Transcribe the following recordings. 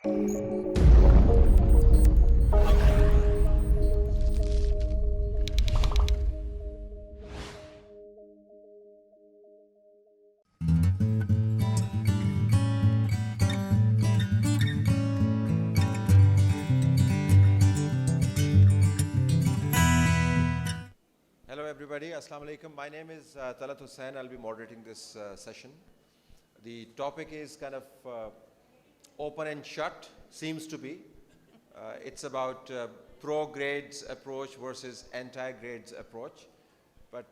Hello everybody, Assalamu alaikum. My name is Talat Hussain. I'll be moderating this session. The topic is kind of open and shut, seems to be. It's about pro-grades approach versus anti-grades approach. But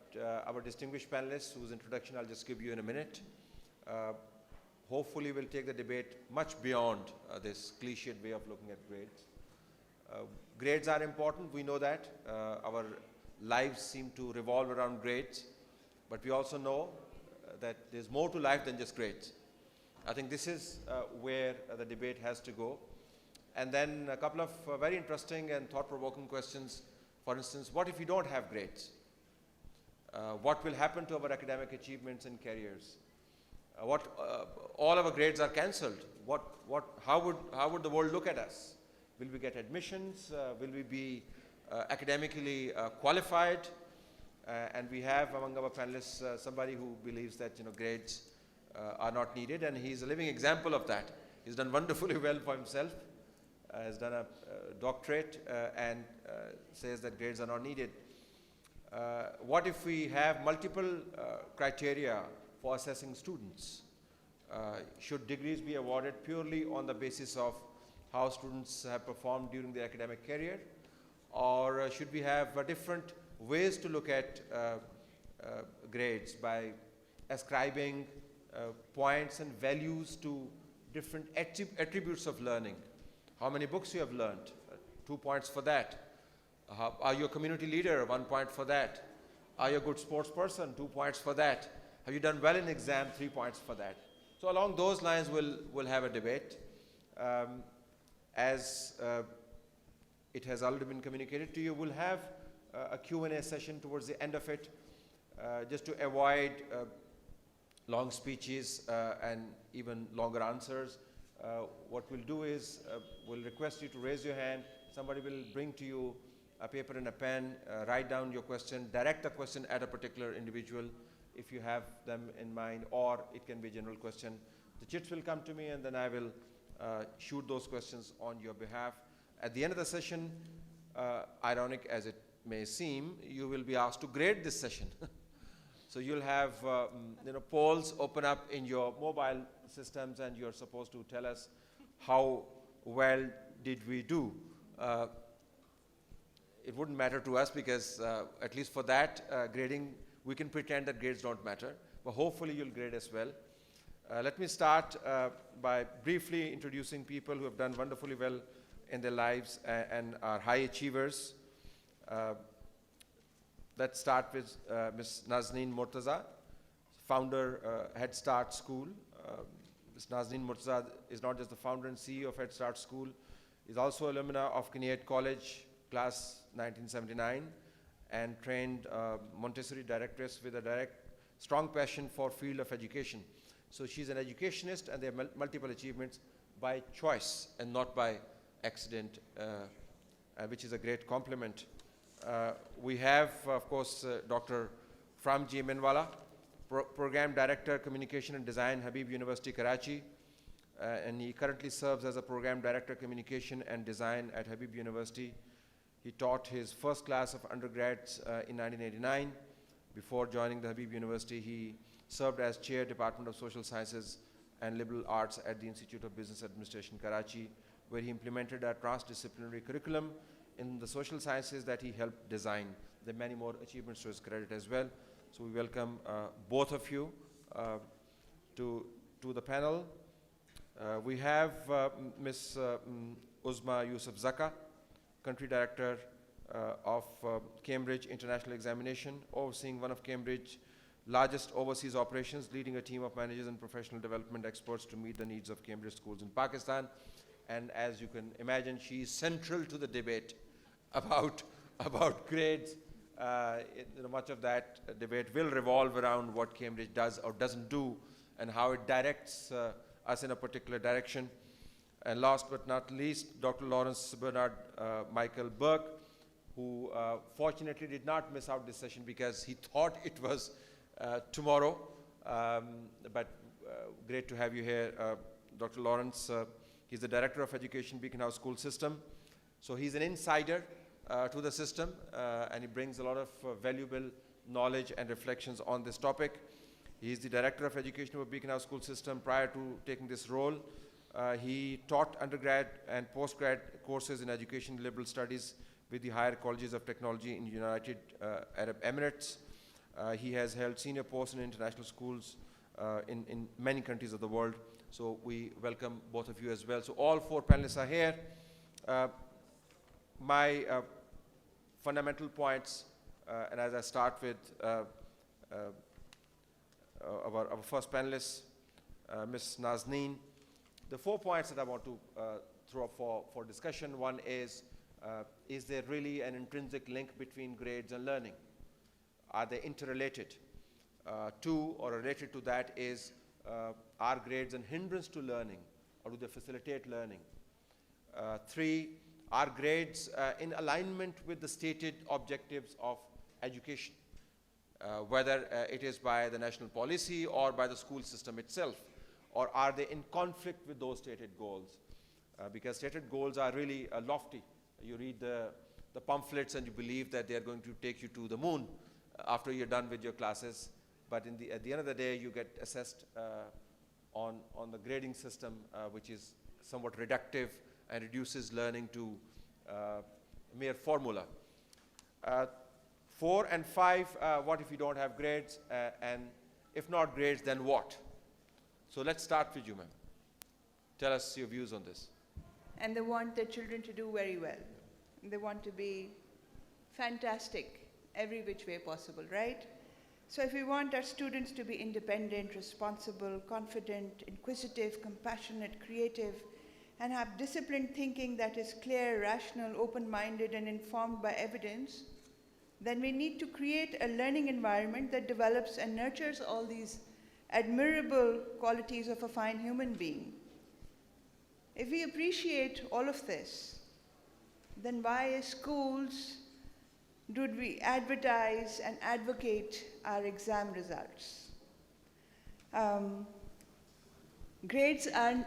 our distinguished panelists, whose introduction I'll just give you in a minute, hopefully will take the debate much beyond this cliched way of looking at grades. Grades are important, we know that. Our lives seem to revolve around grades, but we also know that there's more to life than just grades. I think this is where the debate has to go. And then a couple of very interesting and thought-provoking questions. For instance, what if we don't have grades? What will happen to our academic achievements and careers? All our grades are cancelled. How would the world look at us? Will we get admissions? Will we be academically qualified? And we have among our panelists somebody who believes that grades are not needed, and he's a living example of that. He's done wonderfully well for himself, has done a doctorate, and says that grades are not needed. What if we have multiple criteria for assessing students? Should degrees be awarded purely on the basis of how students have performed during their academic career? Or should we have different ways to look at grades by ascribing points and values to different attributes of learning? How many books you have learned? 2 points for that. Are you a community leader? 1 point for that. Are you a good sports person? 2 points for that. Have you done well in exam? 3 points for that. So along those lines, we'll have a debate. It has already been communicated to you. We'll have a Q&A session towards the end of it, just to avoid long speeches and even longer answers. What we'll do is we'll request you to raise your hand. Somebody will bring to you a paper and a pen, write down your question, direct the question at a particular individual if you have them in mind, or it can be a general question. The chits will come to me, and then I will shoot those questions on your behalf. At the end of the session, ironic as it may seem, you will be asked to grade this session. So you'll have polls open up in your mobile systems, and you're supposed to tell us how well did we do. It wouldn't matter to us because at least for that grading, we can pretend that grades don't matter, but hopefully you'll grade as well. Let me start by briefly introducing people who have done wonderfully well in their lives and are high achievers. Let's start with Ms. Nazneen Murtaza, founder Head Start School. Ms. Nazneen Murtaza is not just the founder and CEO of Head Start School, is also alumna of Kinnaird College, class 1979, and trained Montessori directress with a strong passion for field of education. So she's an educationist, and there are multiple achievements by choice and not by accident, which is a great compliment. We have, of course, Dr. Framji Minwala, Program Director, Communication and Design, Habib University, Karachi, and he currently serves as a Program Director, Communication and Design at Habib University. He taught his first class of undergrads in 1989. Before joining the Habib University, he served as Chair, Department of Social Sciences and Liberal Arts at the Institute of Business Administration, Karachi, where he implemented a transdisciplinary curriculum in the social sciences that he helped design. There are many more achievements to his credit as well. So we welcome both of you to the panel. We have Ms. Uzma Yusuf Zaka, Country Director of Cambridge International Examination, overseeing one of Cambridge's largest overseas operations, leading a team of managers and professional development experts to meet the needs of Cambridge schools in Pakistan. And as you can imagine, she is central to the debate about grades. Much of that debate will revolve around what Cambridge does or doesn't do and how it directs us in a particular direction. And last but not least, Dr. Lawrence Bernard Michael Burke, who fortunately did not miss out this session because he thought it was tomorrow. But great to have you here, Dr. Lawrence. He's the Director of Education, Beacon House School System. So he's an insider to the system, and he brings a lot of valuable knowledge and reflections on this topic. He's the Director of Education of Beacon House School System. Prior to taking this role, he taught undergrad and postgrad courses in education and liberal studies with the higher colleges of technology in United Arab Emirates. He has held senior posts in international schools in many countries of the world. So we welcome both of you as well. So all four panelists are here. My fundamental points, and as I start with our first panelist, Ms. Nazneen, the 4 points that I want to throw up for discussion. One is there really an intrinsic link between grades and learning? Are they interrelated? Two, or related to that, is are grades an hindrance to learning, or do they facilitate learning? Three, are grades in alignment with the stated objectives of education, whether it is by the national policy or by the school system itself, or are they in conflict with those stated goals? Because stated goals are really lofty. You read the pamphlets and you believe that they are going to take you to the moon after you're done with your classes, but at the end of the day, you get assessed on the grading system, which is somewhat reductive and reduces learning to mere formula. 4 and 5, what if you don't have grades? And if not grades, then what? So let's start with you, ma'am. Tell us your views on this. And they want their children to do very well. They want to be fantastic every which way possible, right? So if we want our students to be independent, responsible, confident, inquisitive, compassionate, creative, and have disciplined thinking that is clear, rational, open-minded, and informed by evidence, then we need to create a learning environment that develops and nurtures all these admirable qualities of a fine human being. If we appreciate all of this, then why as schools do we advertise and advocate our exam results? Grades are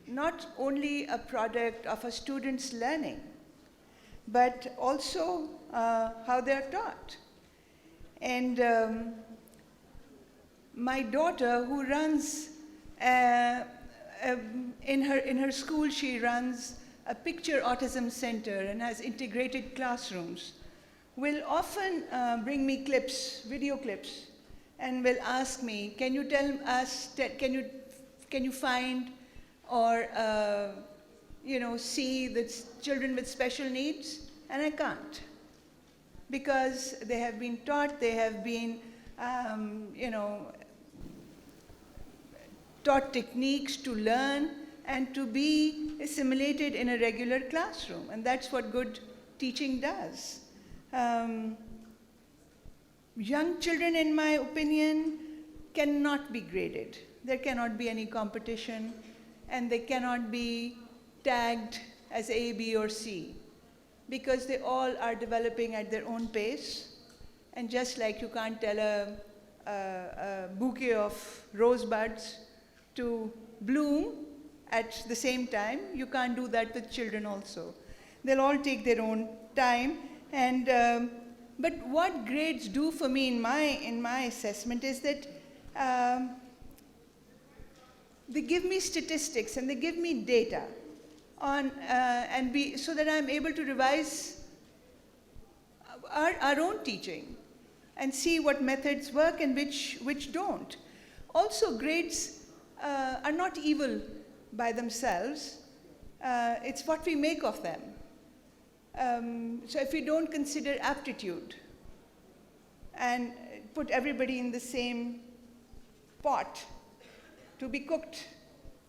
not only a product of a student's learning, but also how they are taught. And my daughter, who runs, in her school, she runs a picture autism center and has integrated classrooms, will often bring me clips, video clips, and will ask me, can you tell us, can you find or see the children with special needs? And I can't, because they have been taught, they have been taught techniques to learn and to be assimilated in a regular classroom, and that's what good teaching does. Young children, in my opinion, cannot be graded. There cannot be any competition, and they cannot be tagged as A, B, or C, because they all are developing at their own pace. And just like you can't tell a bouquet of rosebuds to bloom at the same time, you can't do that with children also. They'll all take their own time. And but what grades do for me in my assessment is that they give me statistics and they give me data on so that I'm able to revise our own teaching and see what methods work and which don't. Also, grades are not evil by themselves. It's what we make of them. So if we don't consider aptitude and put everybody in the same pot to be cooked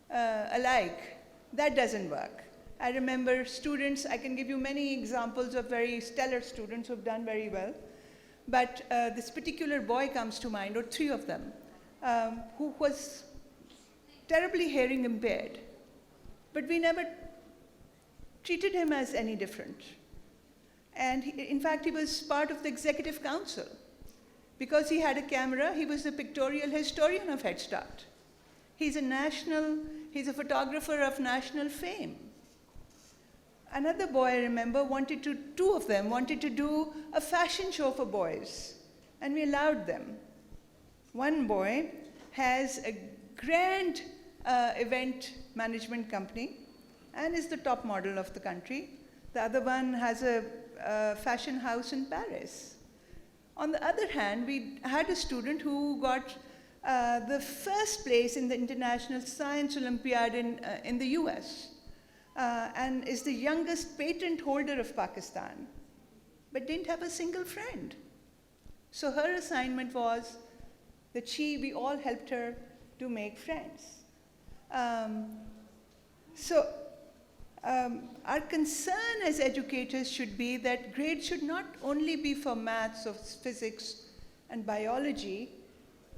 alike, that doesn't work. I remember students, I can give you many examples of very stellar students who have done very well, but this particular boy comes to mind, or 3 of them, who was terribly hearing impaired. but we never treated him as any different. And in fact, he was part of the executive council. Because he had a camera, he was the pictorial historian of Head Start. He's a photographer of national fame. Another boy, I remember, two of them wanted to do a fashion show for boys, and we allowed them. One boy has a grand event management company and is the top model of the country. The other one has a fashion house in Paris. On the other hand, we had a student who got the first place in the International Science Olympiad in the US, and is the youngest patent holder of Pakistan, but didn't have a single friend. So her assignment was that we all helped her to make friends. Our concern as educators should be that grades should not only be for maths or physics and biology,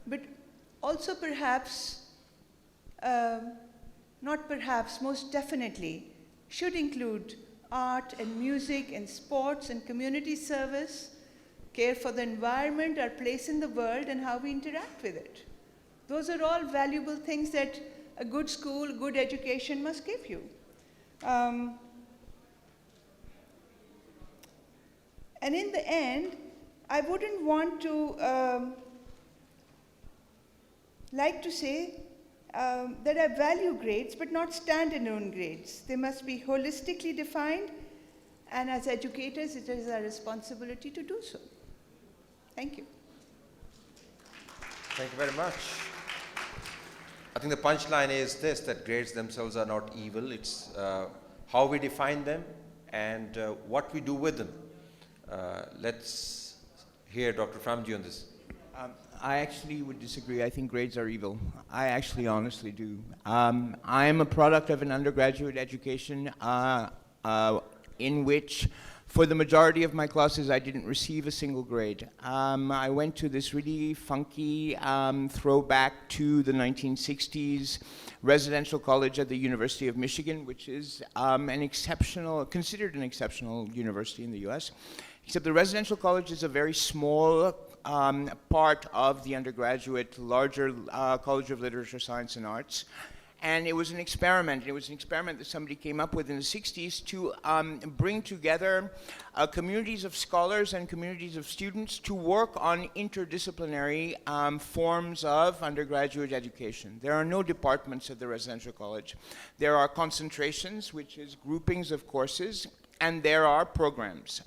but also perhaps, most definitely, should include art and music and sports and community service, care for the environment, our place in the world, and how we interact with it. Those are all valuable things that a good school, good education must give you. And in the end, I wouldn't want to like to say that I value grades, but not standalone grades. They must be holistically defined, and as educators, it is our responsibility to do so. Thank you. Thank you very much. I think the punchline is this, that grades themselves are not evil. It's how we define them and what we do with them. Let's hear Dr. Framji on this. I actually would disagree. I think grades are evil. I actually honestly do. I am a product of an undergraduate education in which, for the majority of my classes, I didn't receive a single grade. I went to this really funky throwback to the 1960s residential college at the University of Michigan, which is considered an exceptional university in the US. Except the residential college is a very small part of the undergraduate, larger College of Literature, Science, and Arts. And it was an experiment. It was an experiment that somebody came up with in the 60s to bring together communities of scholars and communities of students to work on interdisciplinary forms of undergraduate education. There are no departments at the residential college. There are concentrations, which is groupings of courses, and there are programs.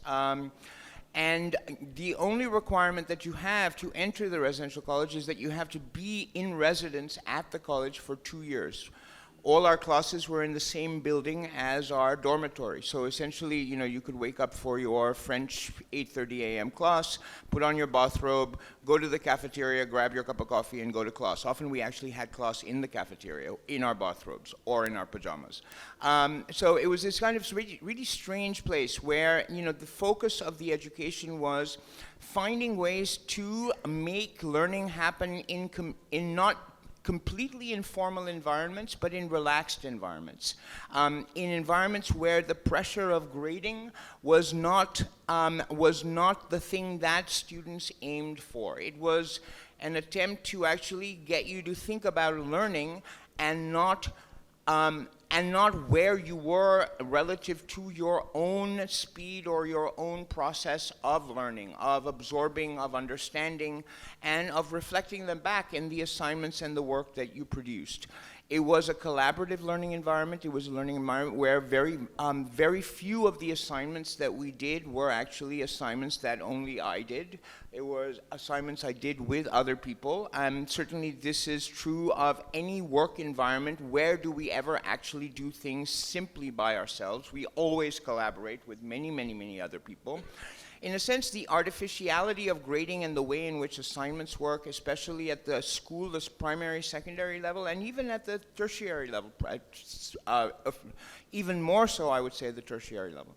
And the only requirement that you have to enter the residential college is that you have to be in residence at the college for 2 years. All our classes were in the same building as our dormitory. So essentially, you could wake up for your French 8:30 a.m. class, put on your bathrobe, go to the cafeteria, grab your cup of coffee, and go to class. Often we actually had class in the cafeteria, in our bathrobes, or in our pajamas. So it was this kind of really strange place where, the focus of the education was finding ways to make learning happen in not completely informal environments, but in relaxed environments. In environments where the pressure of grading was not the thing that students aimed for. It was an attempt to actually get you to think about learning and not where you were relative to your own speed or your own process of learning, of absorbing, of understanding, and of reflecting them back in the assignments and the work that you produced. It was a collaborative learning environment. It was a learning environment where very few of the assignments that we did were actually assignments that only I did. It was assignments I did with other people. And certainly this is true of any work environment. Where do we ever actually do things simply by ourselves? We always collaborate with many, many, many other people. In a sense, the artificiality of grading and the way in which assignments work, especially at the school, the primary, secondary level, and even at the tertiary level, even more so, I would say, the tertiary level,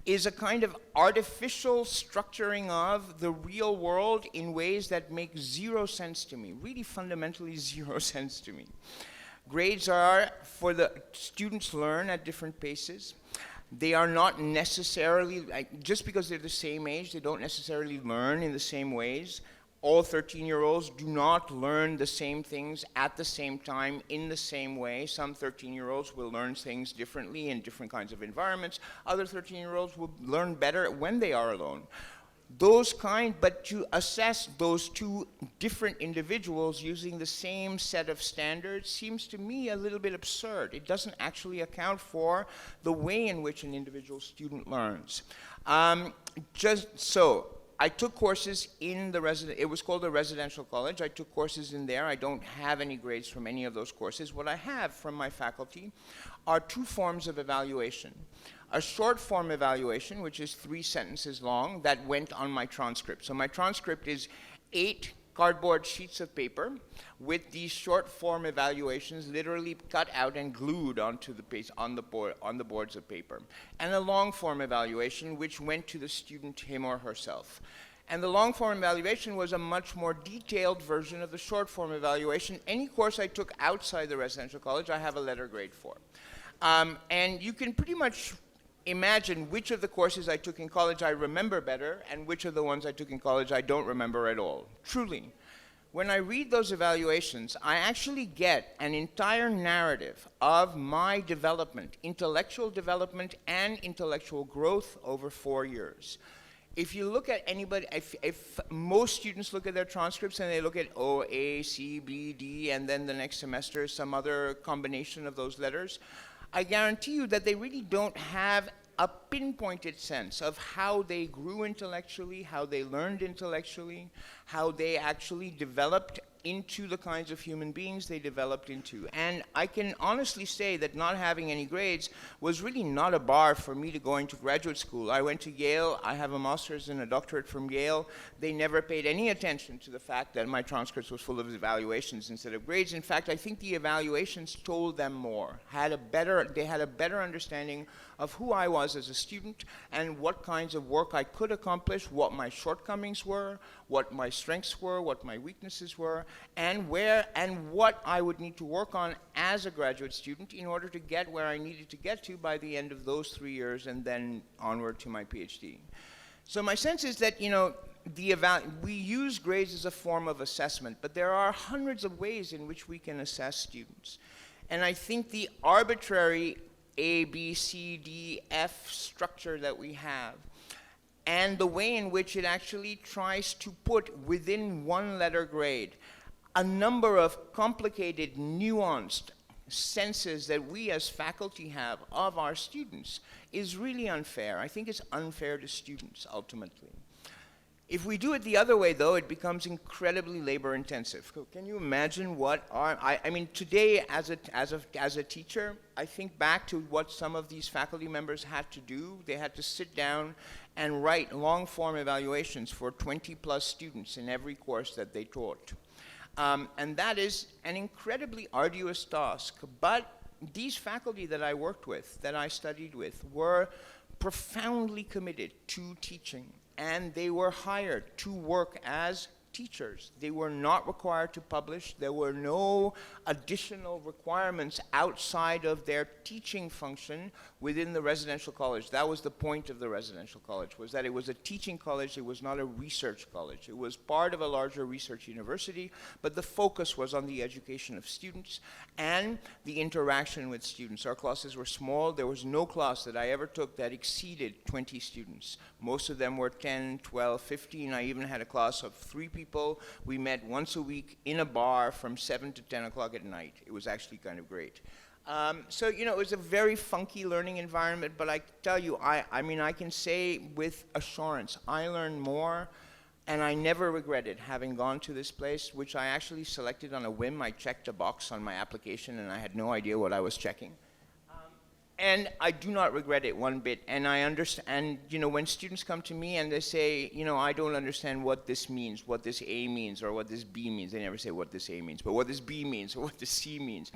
is a kind of artificial structuring of the real world in ways that make zero sense to me, really fundamentally zero sense to me. Grades are for the students learn at different paces. They are not necessarily, just because they're the same age, they don't necessarily learn in the same ways. All 13-year-olds do not learn the same things at the same time in the same way. Some 13-year-olds will learn things differently in different kinds of environments. Other 13-year-olds will learn better when they are alone. But to assess those two different individuals using the same set of standards seems to me a little bit absurd. It doesn't actually account for the way in which an individual student learns. I took courses in it was called a residential college. I took courses in there. I don't have any grades from any of those courses. What I have from my faculty are two forms of evaluation. A short form evaluation, which is 3 sentences long, that went on my transcript. So my transcript is 8 cardboard sheets of paper with these short form evaluations literally cut out and glued onto the page on the boards of paper, and a long form evaluation which went to the student, him or herself. And the long form evaluation was a much more detailed version of the short form evaluation. Any course I took outside the residential college, I have a letter grade for. And you can pretty much imagine which of the courses I took in college I remember better and which of the ones I took in college I don't remember at all. Truly. When I read those evaluations, I actually get an entire narrative of my development, intellectual development and intellectual growth over 4 years. If you look at anybody, if most students look at their transcripts and they look at O, A, C, B, D, and then the next semester some other combination of those letters, I guarantee you that they really don't have a pinpointed sense of how they grew intellectually, how they learned intellectually, how they actually developed into the kinds of human beings they developed into. And I can honestly say that not having any grades was really not a bar for me to going to graduate school. I went to Yale. I have a master's and a doctorate from Yale. They never paid any attention to the fact that my transcripts was full of evaluations instead of grades. In fact, I think the evaluations told them more, they had a better understanding of who I was as a student and what kinds of work I could accomplish, what my shortcomings were, what my strengths were, what my weaknesses were, and what I would need to work on as a graduate student in order to get where I needed to get to by the end of those 3 years and then onward to my PhD. So my sense is that, we use grades as a form of assessment, but there are hundreds of ways in which we can assess students. And I think the arbitrary A, B, C, D, F structure that we have, and the way in which it actually tries to put within one letter grade a number of complicated, nuanced senses that we as faculty have of our students is really unfair. I think it's unfair to students, ultimately. If we do it the other way, though, it becomes incredibly labor-intensive. Can you imagine today as a teacher, I think back to what some of these faculty members had to do. They had to sit down and write long-form evaluations for 20-plus students in every course that they taught. And that is an incredibly arduous task. But these faculty that I worked with, that I studied with, were profoundly committed to teaching. And they were hired to work as teachers. They were not required to publish. There were no additional requirements outside of their teaching function within the residential college. That was the point of the residential college, was that it was a teaching college. It was not a research college. It was part of a larger research university, but the focus was on the education of students and the interaction with students. Our classes were small. There was no class that I ever took that exceeded 20 students. Most of them were 10, 12, 15. I even had a class of 3 people. We met once a week in a bar from 7 to 10 o'clock at night. It was actually kind of great. It was a very funky learning environment, but I tell you, I can say with assurance, I learned more, and I never regretted having gone to this place, which I actually selected on a whim. I checked a box on my application, and I had no idea what I was checking. And I do not regret it one bit. And I understand, when students come to me and they say, I don't understand what this means, what this A means, or what this B means. They never say what this A means, but what this B means, or what this C means.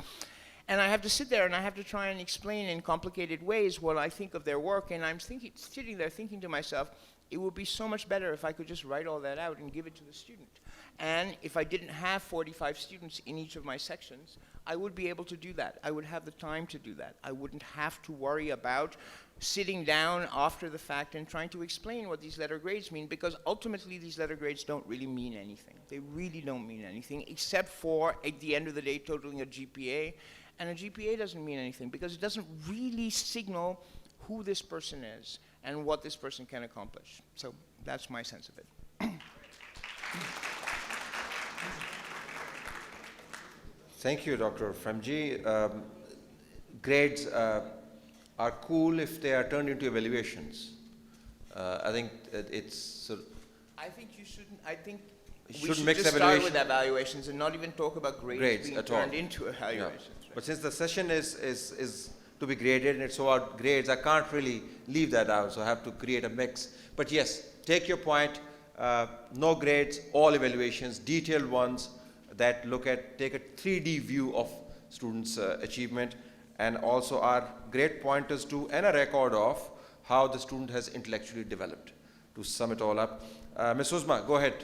And I have to sit there and I have to try and explain in complicated ways what I think of their work. And I'm sitting there thinking to myself, it would be so much better if I could just write all that out and give it to the student. And if I didn't have 45 students in each of my sections, I would be able to do that. I would have the time to do that. I wouldn't have to worry about sitting down after the fact and trying to explain what these letter grades mean, because ultimately these letter grades don't really mean anything. They really don't mean anything, except for, at the end of the day, totaling a GPA. And a GPA doesn't mean anything because it doesn't really signal who this person is and what this person can accomplish. So that's my sense of it. Thank you, Dr. Fremji. Grades are cool if they are turned into evaluations. I think it's sort of I think you shouldn't. I think we shouldn't should mix just start with evaluation- evaluations and not even talk about grades being at all. turned into evaluations. Yeah. Right? But since the session is to be graded and it's about grades, I can't really leave that out, so I have to create a mix. But yes, take your point, no grades, all evaluations, detailed ones that take a 3D view of students' achievement, and also are great pointers to and a record of how the student has intellectually developed. To sum it all up, Ms. Uzma, go ahead.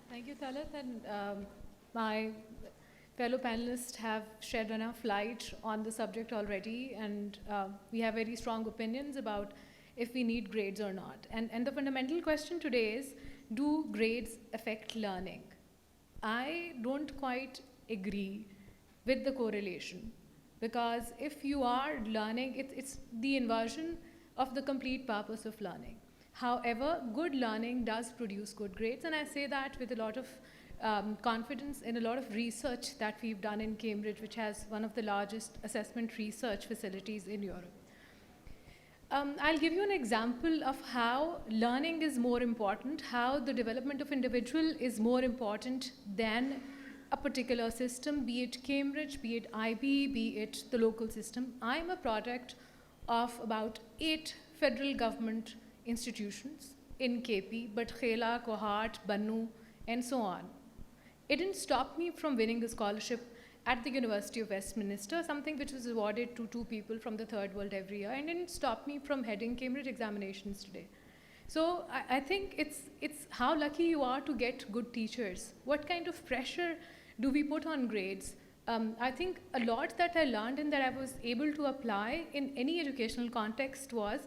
Thank you, Talat, and my fellow panelists have shed enough light on the subject already, and we have very strong opinions about if we need grades or not. And the fundamental question today is, do grades affect learning? I don't quite agree with the correlation, because if you are learning, it's the inversion of the complete purpose of learning. However, good learning does produce good grades, and I say that with a lot of confidence in a lot of research that we've done in Cambridge, which has one of the largest assessment research facilities in Europe. I'll give you an example of how learning is more important, how the development of individual is more important than a particular system, be it Cambridge, be it IB, be it the local system. I'm a product of about 8 federal government institutions in KP, but Khela, Kohat, Bannu, and so on. It didn't stop me from winning a scholarship at the University of Westminster, something which was awarded to 2 people from the third world every year, and didn't stop me from heading Cambridge examinations today. So I think it's how lucky you are to get good teachers. What kind of pressure do we put on grades? I think a lot that I learned and that I was able to apply in any educational context was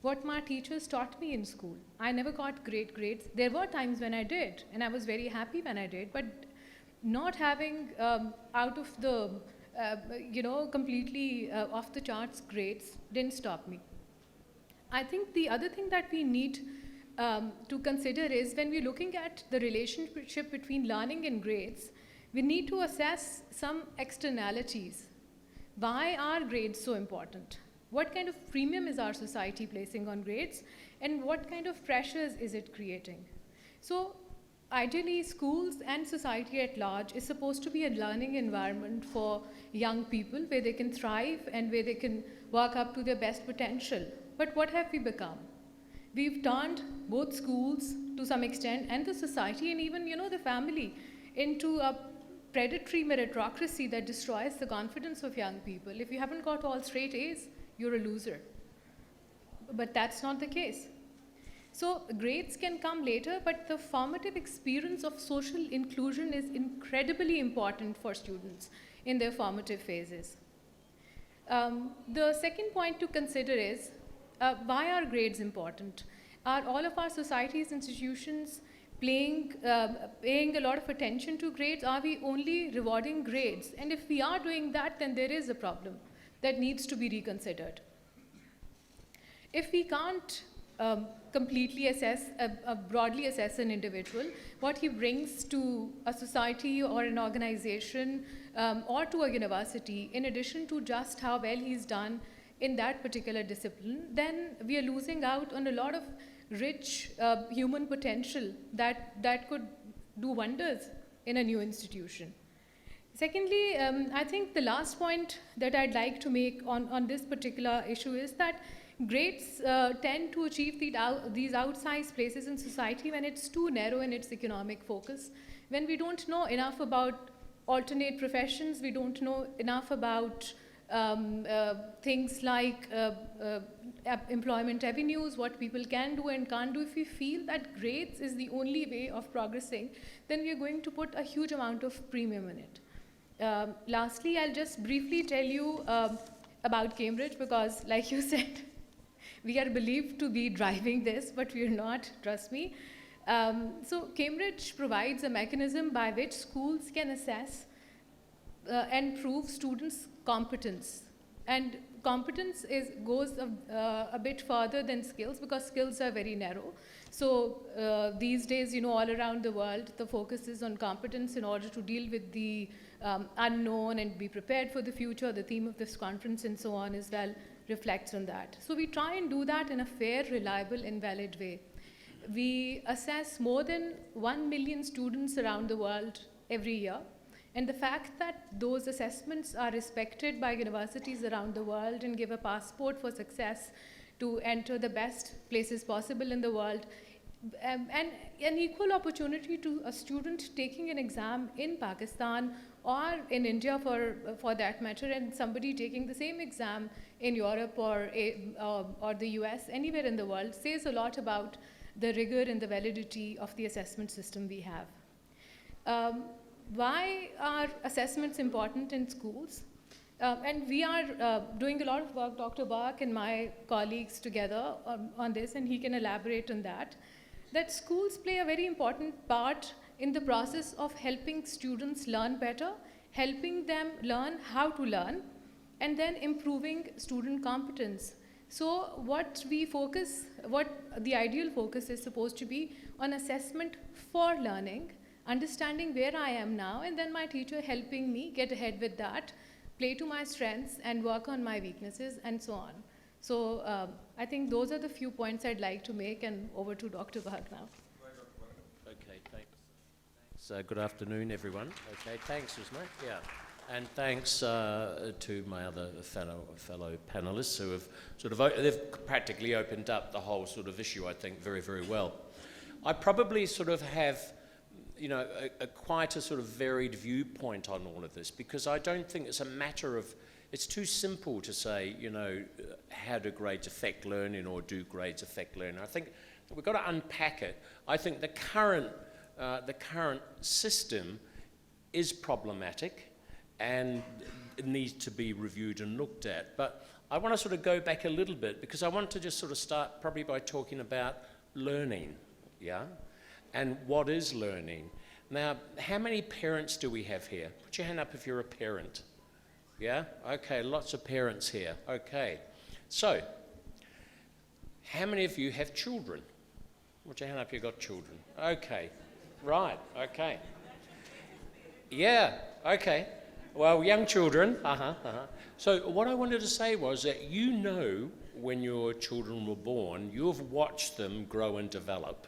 what my teachers taught me in school. I never got great grades. There were times when I did, and I was very happy when I did, but not having out of the, completely off the charts grades didn't stop me. I think the other thing that we need to consider is when we're looking at the relationship between learning and grades, we need to assess some externalities. Why are grades so important? What kind of premium is our society placing on grades? And what kind of pressures is it creating? So ideally, schools and society at large is supposed to be a learning environment for young people where they can thrive and where they can work up to their best potential. But what have we become? We've turned both schools to some extent and the society and even, the family into a predatory meritocracy that destroys the confidence of young people. If you haven't got all straight A's, you're a loser. But that's not the case. So grades can come later, but the formative experience of social inclusion is incredibly important for students in their formative phases. The second point to consider is, why are grades important? Are all of our society's institutions paying a lot of attention to grades? Are we only rewarding grades? And if we are doing that, then there is a problem that needs to be reconsidered. If we can't completely broadly assess an individual, what he brings to a society or an organization or to a university, in addition to just how well he's done in that particular discipline, then we are losing out on a lot of rich human potential that could do wonders in a new institution. Secondly, I think the last point that I'd like to make on this particular issue is that grades tend to achieve these outsized places in society when it's too narrow in its economic focus, when we don't know enough about alternate professions, we don't know enough about things like employment avenues, what people can do and can't do. If we feel that grades is the only way of progressing, then we are going to put a huge amount of premium in it. Lastly, I'll just briefly tell you about Cambridge because, like you said, we are believed to be driving this, but we are not, trust me. So Cambridge provides a mechanism by which schools can assess and prove students' competence. And competence goes a bit further than skills because skills are very narrow. So these days, all around the world, the focus is on competence in order to deal with the unknown and be prepared for the future. The theme of this conference and so on as well reflects on that. So we try and do that in a fair, reliable, and valid way. We assess more than 1 million students around the world every year. And the fact that those assessments are respected by universities around the world and give a passport for success to enter the best places possible in the world, and an equal opportunity to a student taking an exam in Pakistan or in India for that matter, and somebody taking the same exam in Europe or the US, anywhere in the world, says a lot about the rigor and the validity of the assessment system we have. Why are assessments important in schools? And we are doing a lot of work, Dr. Bach and my colleagues together on this, and he can elaborate on that. That schools play a very important part in the process of helping students learn better, helping them learn how to learn, and then improving student competence. So what the ideal focus is supposed to be on assessment for learning, understanding where I am now, and then my teacher helping me get ahead with that, play to my strengths, and work on my weaknesses, and so on. So I think those are the few points I'd like to make, and over to Dr. Bhag now. Okay, thanks. So good afternoon, everyone. Okay, thanks, Usma. Yeah. And thanks to my other fellow panelists who have they've practically opened up the whole sort of issue, I think, very, very well. I probably sort of have quite a sort of varied viewpoint on all of this, because I don't think it's a matter of, it's too simple to say, how do grades affect learning or do grades affect learning. I think we've got to unpack it. I think the current system is problematic and it needs to be reviewed and looked at. But I want to sort of go back a little bit, because I want to just sort of start probably by talking about learning, yeah? And what is learning? Now, how many parents do we have here? Put your hand up if you're a parent. Yeah? Okay, lots of parents here. Okay. So, how many of you have children? Put your hand up if you've got children. Okay. Right, okay. Yeah, okay. Well, young children, So what I wanted to say was that when your children were born, you have watched them grow and develop.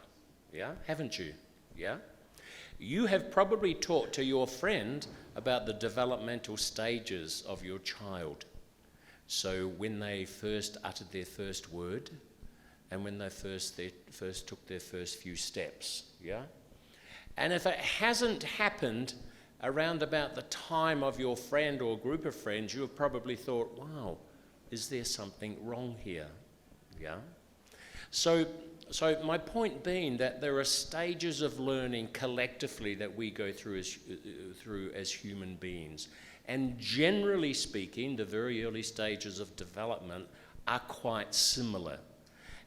Yeah, haven't you? Yeah? You have probably talked to your friend about the developmental stages of your child. So when they first uttered their first word, and when they first took their first few steps, yeah? And if it hasn't happened around about the time of your friend or group of friends, you have probably thought, wow, is there something wrong here? Yeah? So my point being that there are stages of learning collectively that we go through as human beings. And generally speaking, the very early stages of development are quite similar.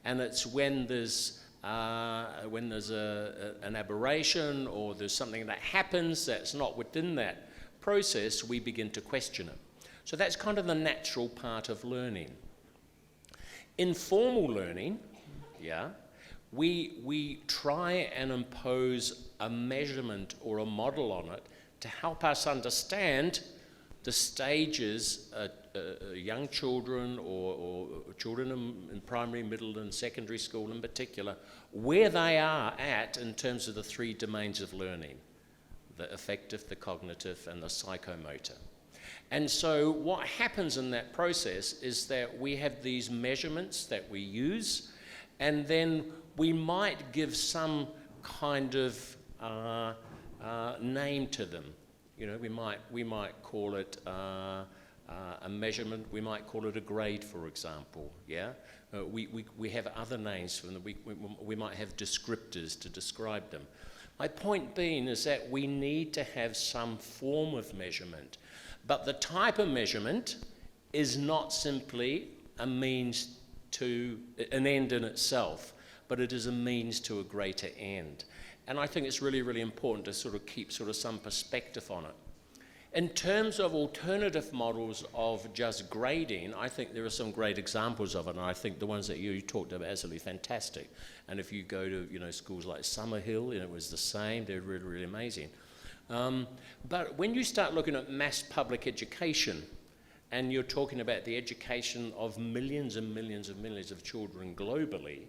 And it's when there's an aberration or there's something that happens that's not within that process, we begin to question it. So that's kind of the natural part of learning. Informal learning, yeah, we try and impose a measurement or a model on it to help us understand the stages young children or children in primary, middle and secondary school in particular, where they are at in terms of the three domains of learning, the affective, the cognitive and the psychomotor. And so what happens in that process is that we have these measurements that we use, and then we might give some kind of name to them. We might call it a measurement. We might call it a grade, for example. Yeah, we have other names for them. We might have descriptors to describe them. My point being is that we need to have some form of measurement, but the type of measurement is not simply a means to an end in itself, but it is a means to a greater end. And I think it's really, really important to sort of keep sort of some perspective on it. In terms of alternative models of just grading, I think there are some great examples of it, and I think the ones that you talked about are absolutely fantastic. And if you go to, you know, schools like Summerhill, it was the same. They're really, really amazing. But when you start looking at mass public education, and you're talking about the education of millions and millions and millions of children globally,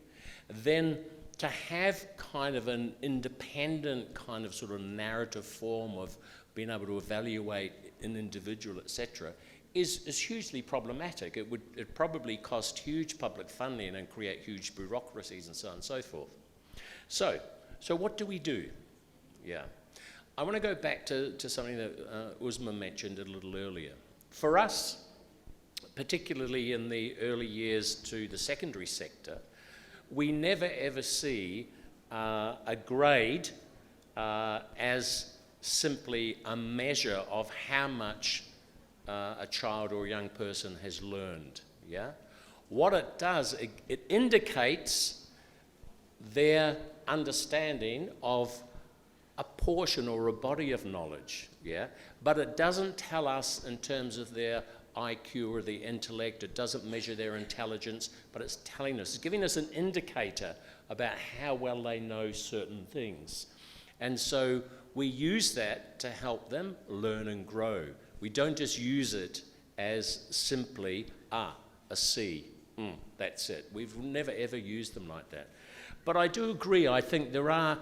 then to have kind of an independent kind of sort of narrative form of being able to evaluate an individual, etc., is hugely problematic. It probably cost huge public funding and create huge bureaucracies and so on and so forth. So what do we do? Yeah. I want to go back to something that Uzma mentioned a little earlier. For us, particularly in the early years to the secondary sector, we never ever see a grade as simply a measure of how much a child or a young person has learned. Yeah? What it does, it indicates their understanding of a portion or a body of knowledge, yeah? But it doesn't tell us in terms of their IQ or the intellect, it doesn't measure their intelligence, but it's telling us, it's giving us an indicator about how well they know certain things. And so we use that to help them learn and grow. We don't just use it as simply, a C, that's it. We've never ever used them like that. But I do agree, I think there are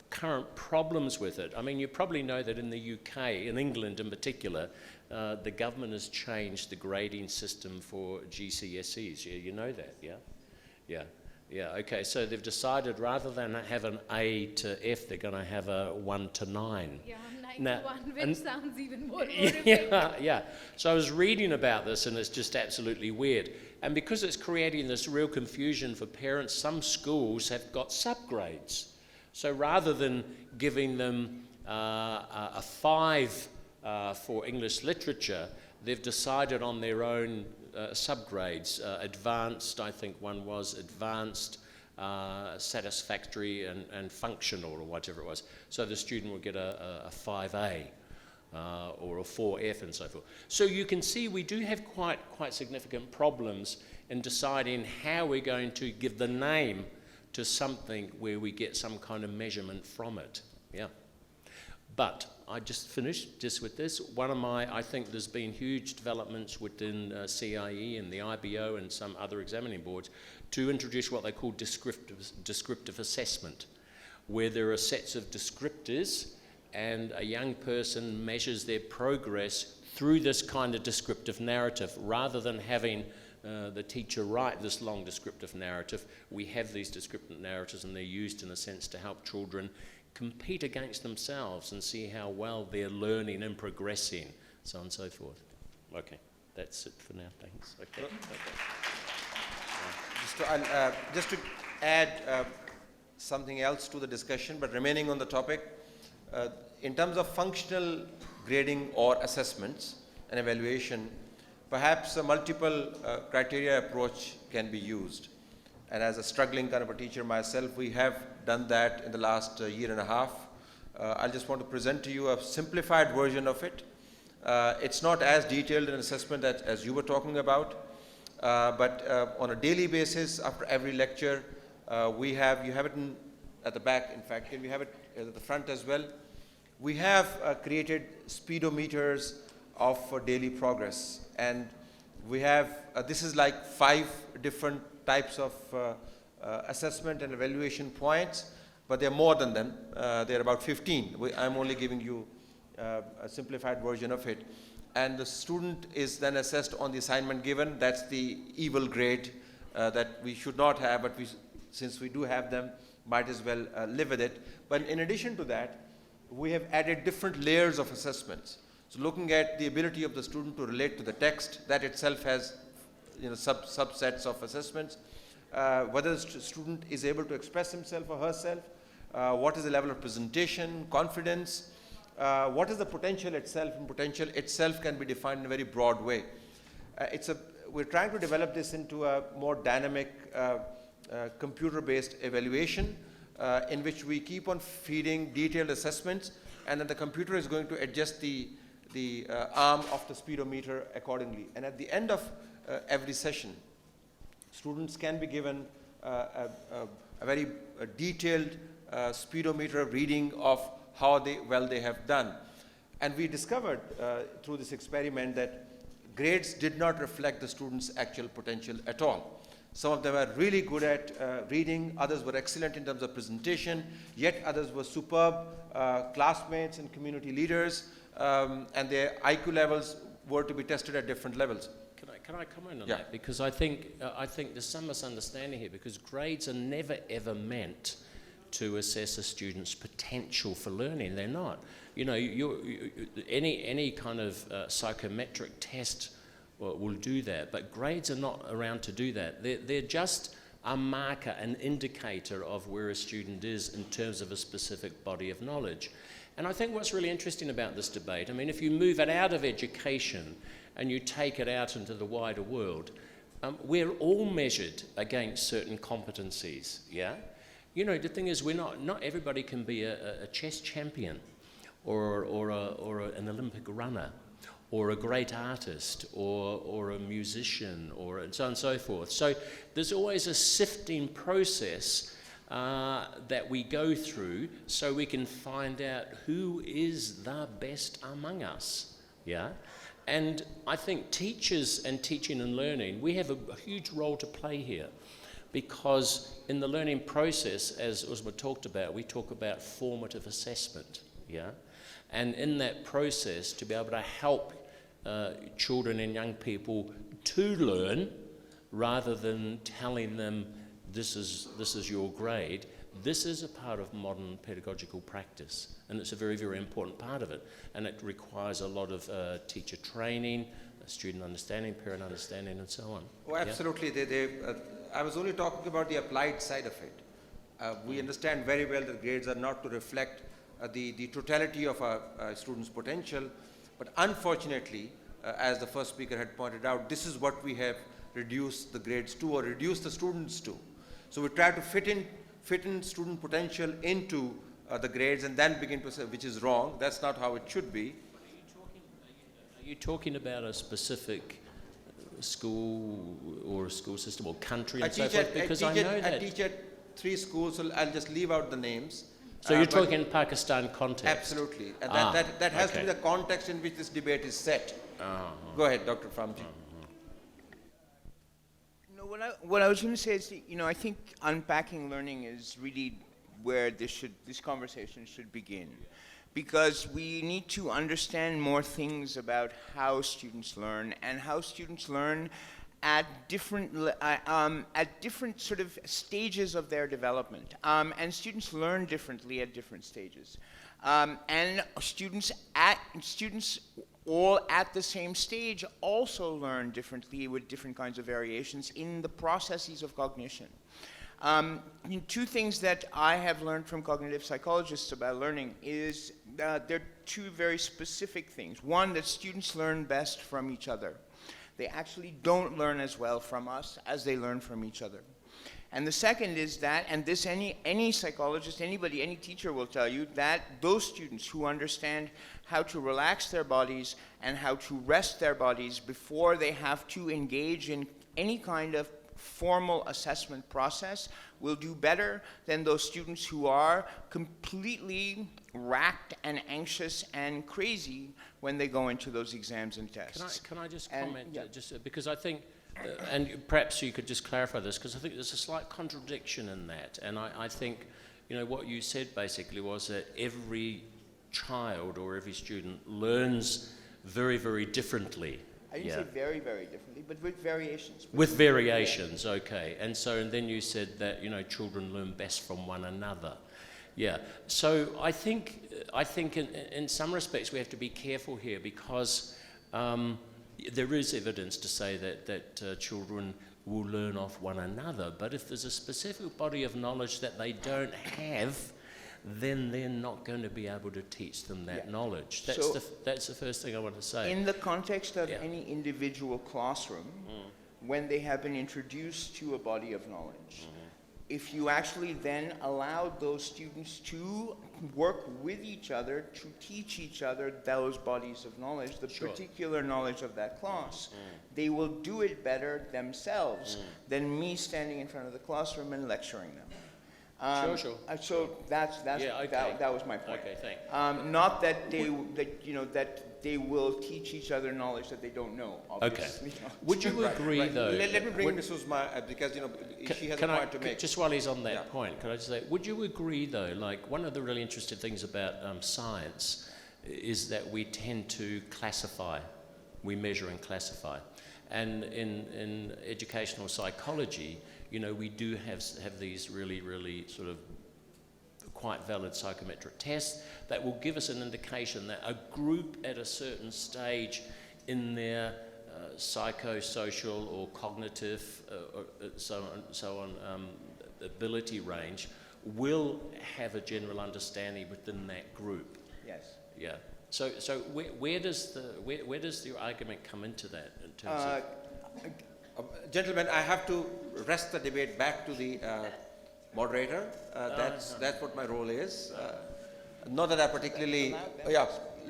current problems with it. I mean, you probably know that in the UK, in England in particular, the government has changed the grading system for GCSEs. You know that, yeah? Yeah. Yeah, okay, so they've decided rather than have an A to F, they're going to have a 1 to 9. Yeah, 9 Now, to 1, which sounds even more yeah. So I was reading about this and it's just absolutely weird. And because it's creating this real confusion for parents, some schools have got subgrades. So rather than giving them a 5 for English literature, they've decided on their own subgrades. Advanced, I think one was advanced, satisfactory, and functional, or whatever it was. So the student will get a 5A or a 4F and so forth. So you can see we do have quite significant problems in deciding how we're going to give the name to something where we get some kind of measurement from it. Yeah. But I just finished just with this. I think there's been huge developments within CIE and the IBO and some other examining boards to introduce what they call descriptive assessment, where there are sets of descriptors and a young person measures their progress through this kind of descriptive narrative. Rather than having the teacher write this long descriptive narrative, we have these descriptive narratives and they're used in a sense to help children compete against themselves and see how well they're learning and progressing, so on and so forth. Okay, that's it for now, thanks. Okay. Just to add something else to the discussion, but remaining on the topic, in terms of functional grading or assessments and evaluation, perhaps a multiple criteria approach can be used. And as a struggling kind of a teacher myself, we have done that in the last year and a half. I just want to present to you a simplified version of it. It's not as detailed an assessment as you were talking about, but on a daily basis, after every lecture, you have it at the back, in fact, and we have it at the front as well. We have created speedometers of daily progress, and we have, this is like 5 different types of assessment and evaluation points, but there are more than them. There are about 15. I'm only giving you a simplified version of it. And the student is then assessed on the assignment given. That's the evil grade that we should not have, but since we do have them, might as well live with it. But in addition to that, we have added different layers of assessments. So looking at the ability of the student to relate to the text, that itself has subsets of assessments. Whether the student is able to express himself or herself, what is the level of presentation, confidence, what is the potential itself, and potential itself can be defined in a very broad way. We're trying to develop this into a more dynamic, computer-based evaluation in which we keep on feeding detailed assessments, and then the computer is going to adjust the arm of the speedometer accordingly. And at the end of every session, students can be given a very detailed speedometer reading of how well they have done. And we discovered through this experiment that grades did not reflect the students' actual potential at all. Some of them were really good at reading, others were excellent in terms of presentation, yet others were superb classmates and community leaders, and their IQ levels were to be tested at different levels. Can I comment on that? Because I think there's some misunderstanding here, because grades are never ever meant to assess a student's potential for learning. They're not. You know, any kind of psychometric test will do that, but grades are not around to do that. They're just a marker, an indicator of where a student is in terms of a specific body of knowledge. And I think what's really interesting about this debate, I mean, if you move it out of education and you take it out into the wider world, we're all measured against certain competencies, yeah? You know, the thing is, not everybody can be a chess champion or an Olympic runner or a great artist or a musician or and so on and so forth. So there's always a sifting process that we go through so we can find out who is the best among us, yeah? And I think teachers and teaching and learning, we have a huge role to play here, because in the learning process, as Uzma talked about, we talk about formative assessment, yeah? And in that process, to be able to help children and young people to learn, rather than telling them this is your grade, this is a part of modern pedagogical practice, and it's a very, very important part of it. And it requires a lot of teacher training, student understanding, parent understanding, and so on. Oh, absolutely. Yeah? I was only talking about the applied side of it. We understand very well that grades are not to reflect the totality of a student's potential, but unfortunately, as the first speaker had pointed out, this is what we have reduced the grades to, or reduced the students to. So we try to fit in student potential into the grades and then begin to say which is wrong. That's not how it should be. Are you talking about a specific school or a school system or country and so forth? Because I know that. I teach at 3 schools, so I'll just leave out the names. So you're talking in Pakistan context? Absolutely. And that has to be the context in which this debate is set. Go ahead, Dr. Famji. No, what I was going to say is, you know, I think unpacking learning is really where this conversation should begin, because we need to understand more things about how students learn and how students learn at different sort of stages of their development, and students learn differently at different stages, and students all at the same stage also learn differently with different kinds of variations in the processes of cognition. Two things that I have learned from cognitive psychologists about learning is there are 2 very specific things. One, that students learn best from each other. They actually don't learn as well from us as they learn from each other. And the second is that, and this any psychologist, anybody, any teacher will tell you, that those students who understand how to relax their bodies and how to rest their bodies before they have to engage in any kind of formal assessment process will do better than those students who are completely racked and anxious and crazy when they go into those exams and tests. Can I just comment, just because I think, and perhaps you could just clarify this, because I think there's a slight contradiction in that, and I think, you know, what you said basically was that every child or every student learns very, very differently. I didn't say very, very differently, but with variations. With variations, okay. And then you said that, you know, children learn best from one another. Yeah. So I think in some respects we have to be careful here, because there is evidence to say that children will learn off one another. But if there's a specific body of knowledge that they don't have, then they're not going to be able to teach them that Yeah. knowledge. So- That's the first thing I want to say. In the context of Yeah. any individual classroom, when they have been introduced to a body of knowledge, if you actually then allow those students to work with each other to teach each other those bodies of knowledge, the Sure. particular knowledge of that class, they will do it better themselves than me standing in front of the classroom and lecturing them. Sure. So that's Yeah, okay. that was my point. Okay, thanks. Not that they will teach each other knowledge that they don't know. Obviously. Would you agree, though? Let me bring would- Ms. Usma, because, she has a Can I- point to make. Just while he's on that Yeah. point, could I just say, would you agree, though, like one of the really interesting things about science is that we tend to classify, we measure and classify. And in educational psychology, we do have these really sort of quite valid psychometric tests that will give us an indication that a group at a certain stage in their psychosocial or cognitive so on ability range will have a general understanding within that group. Yes. Yeah. So where does your argument come into that in terms of? Gentlemen, I have to rest the debate back to the moderator. That's what my role is. Not that I particularly.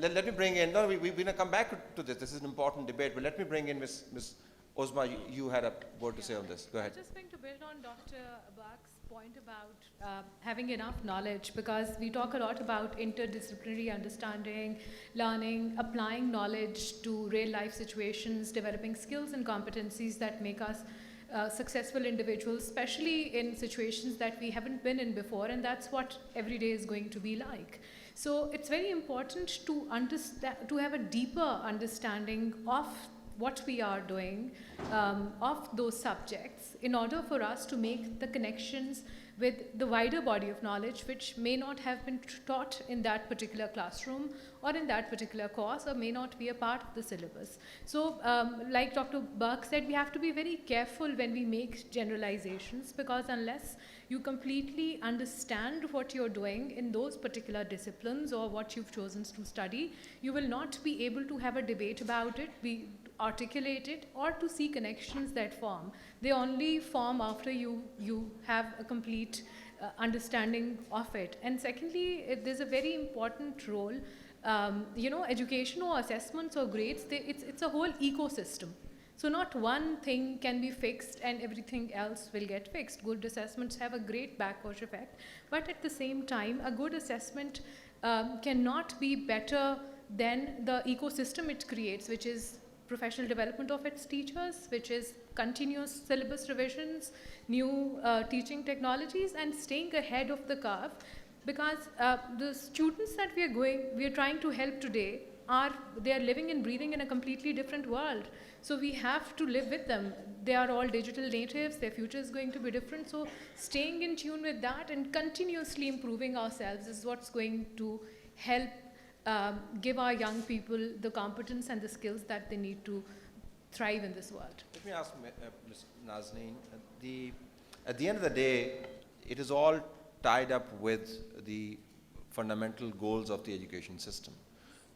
Let me bring in. No, we're going to come back to this. This is an important debate. But let me bring in Ms. Osma. You had a word to say on this. Go ahead. Just going to build on Dr. Bak's point about having enough knowledge, because we talk a lot about interdisciplinary understanding, learning, applying knowledge to real life situations, developing skills and competencies that make us successful individuals, especially in situations that we haven't been in before, and that's what every day is going to be like. So it's very important to understand, to have a deeper understanding of what we are doing, of those subjects, in order for us to make the connections with the wider body of knowledge, which may not have been taught in that particular classroom or in that particular course, or may not be a part of the syllabus. So like Dr. Burke said, we have to be very careful when we make generalizations, because unless you completely understand what you're doing in those particular disciplines or what you've chosen to study, you will not be able to have a debate about it, articulate it, or to see connections that form. They only form after you have a complete understanding of it. And secondly, there's a very important role. Education or assessments or grades, it's a whole ecosystem. So not one thing can be fixed and everything else will get fixed. Good assessments have a great backwash effect, but at the same time, a good assessment cannot be better than the ecosystem it creates, which is professional development of its teachers, which is continuous syllabus revisions, new teaching technologies, and staying ahead of the curve. Because the students that we are trying to help today they are living and breathing in a completely different world. So we have to live with them. They are all digital natives, their future is going to be different. So staying in tune with that and continuously improving ourselves is what's going to help give our young people the competence and the skills that they need to thrive in this world. Let me ask Ms. Nazneen, at the end of the day, it is all tied up with the fundamental goals of the education system.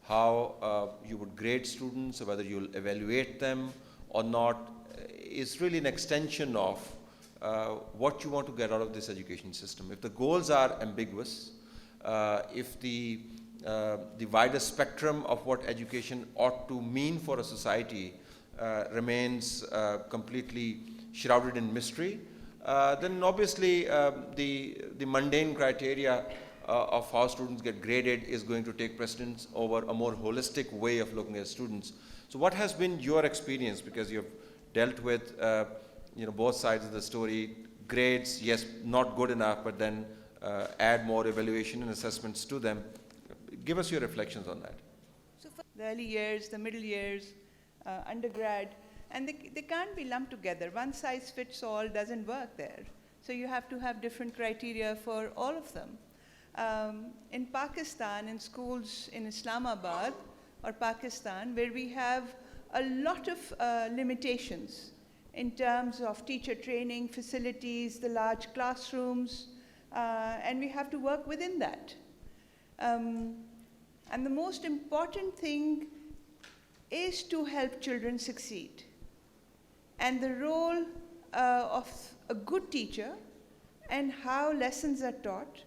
How you would grade students, whether you'll evaluate them or not, is really an extension of what you want to get out of this education system. If the goals are ambiguous, if the wider spectrum of what education ought to mean for a society remains completely shrouded in mystery, then obviously the mundane criteria of how students get graded is going to take precedence over a more holistic way of looking at students. So what has been your experience, because you've dealt with both sides of the story, grades, yes, not good enough, but then add more evaluation and assessments to them. Give us your reflections on that. So for the early years, the middle years, undergrad, and they can't be lumped together. One size fits all doesn't work there. So you have to have different criteria for all of them. In Pakistan, in schools in Islamabad or Pakistan, where we have a lot of limitations in terms of teacher training, facilities, the large classrooms, and we have to work within that. And the most important thing is to help children succeed. And the role of a good teacher, and how lessons are taught,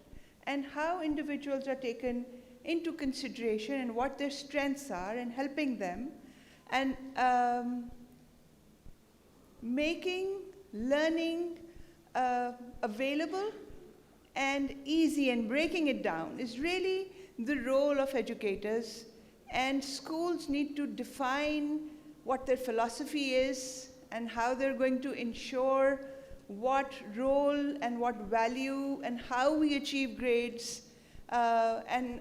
and how individuals are taken into consideration, and what their strengths are, and helping them, and making learning available and easy, and breaking it down is really the role of educators. And schools need to define what their philosophy is, and how they're going to ensure what role and what value and how we achieve grades, and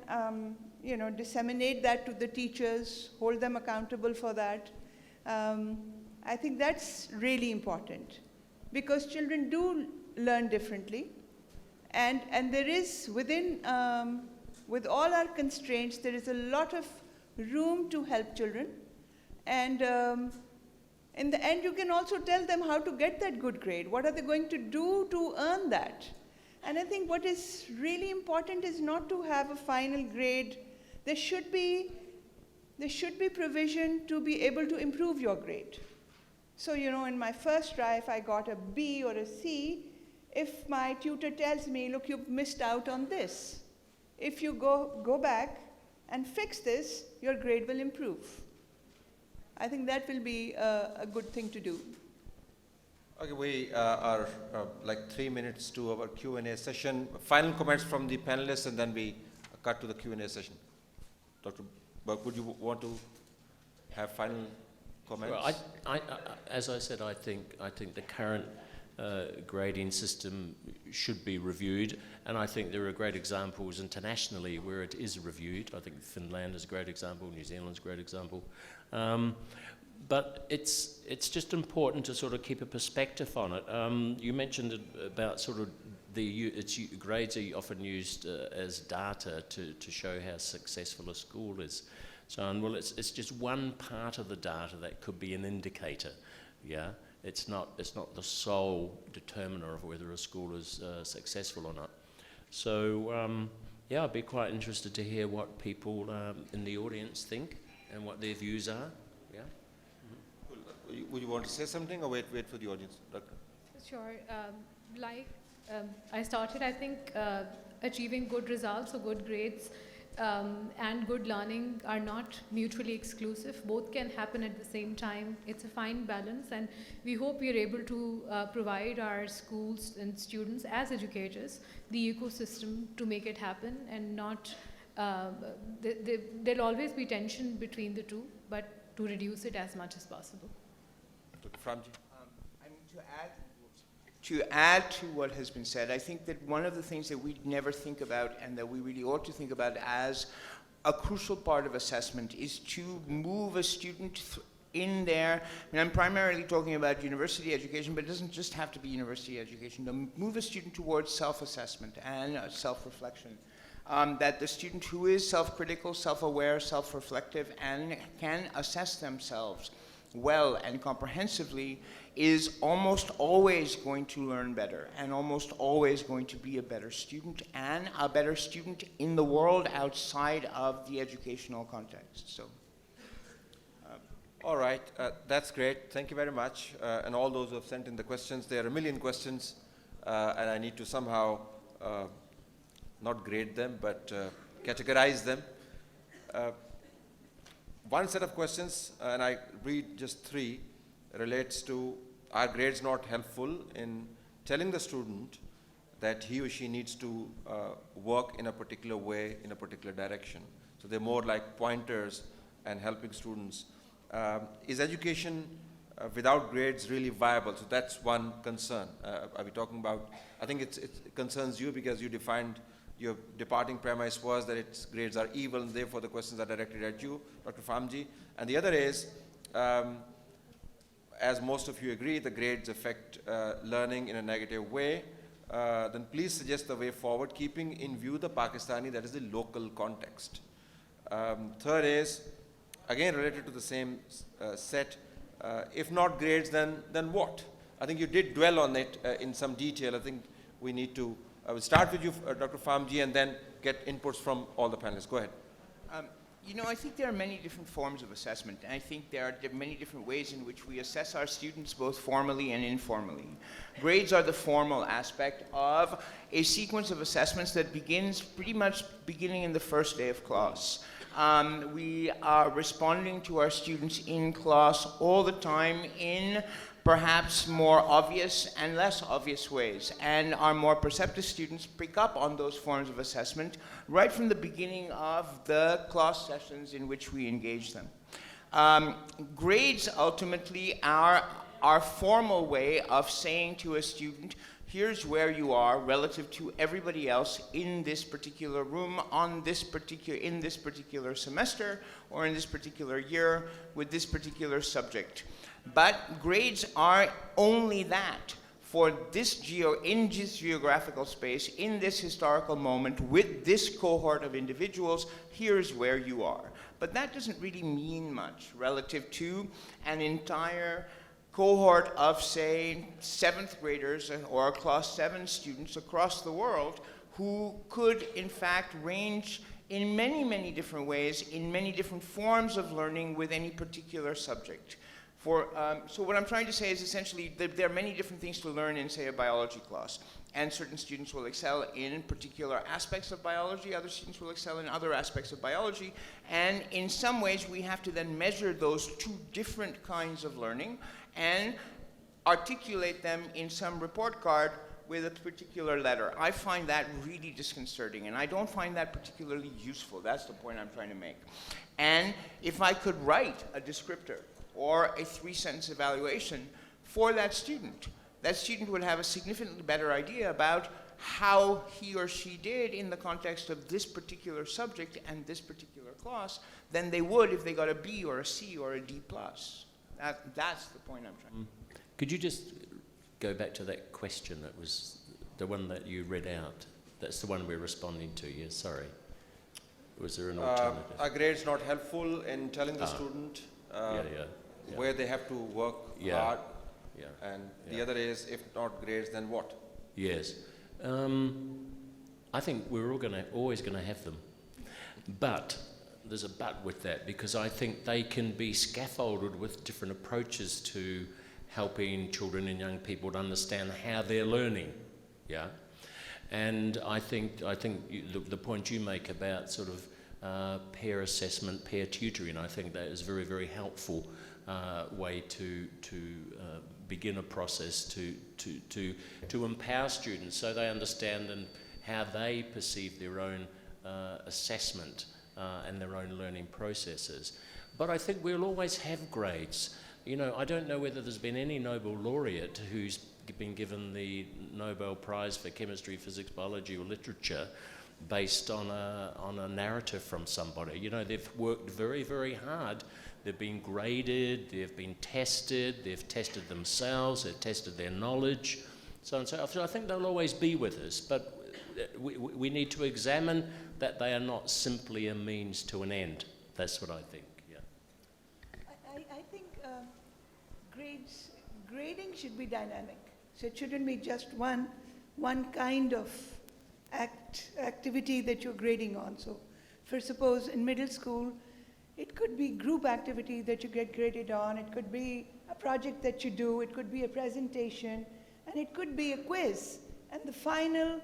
disseminate that to the teachers, hold them accountable for that. I think that's really important, because children do learn differently, and there is within, with all our constraints, there is a lot of room to help children. And in the end, you can also tell them how to get that good grade. What are they going to do to earn that? And I think what is really important is not to have a final grade. There should be provision to be able to improve your grade. So, in my first try, if I got a B or a C, if my tutor tells me, look, you've missed out on this. If you go back and fix this, your grade will improve. I think that will be a good thing to do. Okay, we are like 3 minutes to our Q&A session. Final comments from the panelists, and then we cut to the Q&A session. Dr. Burke, would you want to have final comments? Well, as I said, I think the current grading system should be reviewed, and I think there are great examples internationally where it is reviewed. I think Finland is a great example, New Zealand's a great example. But it's just important to sort of keep a perspective on it. You mentioned about sort of grades are often used as data to show how successful a school is. So, well, it's just one part of the data that could be an indicator. Yeah, it's not the sole determiner of whether a school is successful or not. So, yeah, I'd be quite interested to hear what people in the audience think and what their views are. Yeah. Would you want to say something, or wait for the audience, Doctor? Sure. I started, I think, achieving good results or good grades and good learning are not mutually exclusive. Both can happen at the same time. It's a fine balance, and we hope we are able to provide our schools and students as educators the ecosystem to make it happen, and not, there'll always be tension between the two, but to reduce it as much as possible. Dr. Framji? To add to what has been said, I think that one of the things that we never think about, and that we really ought to think about as a crucial part of assessment, is to move a student in there. I mean, I'm primarily talking about university education, but it doesn't just have to be university education. To move a student towards self-assessment and self-reflection. That the student who is self-critical, self-aware, self-reflective, and can assess themselves well and comprehensively is almost always going to learn better, and almost always going to be a better student, and a better student in the world outside of the educational context. So, all right, that's great. Thank you very much. And all those who have sent in the questions, there are a million questions, and I need to somehow not grade them, but categorize them. One set of questions, and I read just 3, relates to, are grades not helpful in telling the student that he or she needs to work in a particular way, in a particular direction? So they're more like pointers and helping students. Is education without grades really viable? So that's one concern. Are we talking about, I think it concerns you because you defined your departing premise was that its grades are evil, and therefore the questions are directed at you, Dr. Famji. And the other is, as most of you agree, the grades affect learning in a negative way, then please suggest the way forward, keeping in view the Pakistani, that is the local context. Third is, again related to the same set, if not grades, then what? I think you did dwell on it in some detail. I think we need to We'll start with you, Dr. Famji, and then get inputs from all the panelists. Go ahead. You know, I think there are many different forms of assessment, and I think there are many different ways in which we assess our students, both formally and informally. Grades are the formal aspect of a sequence of assessments that begins pretty much beginning in the first day of class. We are responding to our students in class all the time in perhaps more obvious and less obvious ways. And our more perceptive students pick up on those forms of assessment right from the beginning of the class sessions in which we engage them. Grades ultimately are our formal way of saying to a student, here's where you are relative to everybody else in this particular room, in this particular semester, or in this particular year with this particular subject. But grades are only that for this in this geographical space, in this historical moment, with this cohort of individuals. Here's where you are. But that doesn't really mean much relative to an entire cohort of, say, 7th graders or class 7 students across the world who could, in fact, range in many, many different ways, in many different forms of learning with any particular subject. So what I'm trying to say is essentially that there are many different things to learn in, say, a biology class. And certain students will excel in particular aspects of biology, other students will excel in other aspects of biology. And in some ways, we have to then measure those two different kinds of learning and articulate them in some report card with a particular letter. I find that really disconcerting, and I don't find that particularly useful. That's the point I'm trying to make. And if I could write a descriptor or a 3-sentence evaluation for that student would have a significantly better idea about how he or she did in the context of this particular subject and this particular class than they would if they got a B or a C or a D+. That's the point I'm trying. Could you just go back to that question that was the one that you read out? That's the one we're responding to, yes, sorry. Was there an alternative? Are grades not helpful in telling the student where they have to work hard? Yeah. And the other is, if not grades, then what? Yes. I think we're always going to have them. But there's a but with that, because I think they can be scaffolded with different approaches to helping children and young people to understand how they're learning. Yeah. And I think the point you make about sort of peer assessment, peer tutoring, I think that is a very, very helpful way to begin a process to empower students so they understand and how they perceive their own assessment and their own learning processes. But I think we'll always have grades. You know, I don't know whether there's been any Nobel laureate who's been given the Nobel Prize for chemistry, physics, biology, or literature based on a narrative from somebody. You know, they've worked very, very hard. They've been graded, they've been tested, they've tested themselves, they've tested their knowledge, so on and so forth. So I think they'll always be with us, but we need to examine that they are not simply a means to an end. That's what I think, yeah. I think grading should be dynamic. So it shouldn't be just one kind of activity that you're grading on. So for suppose in middle school, it could be group activity that you get graded on, it could be a project that you do, it could be a presentation, and it could be a quiz. And the final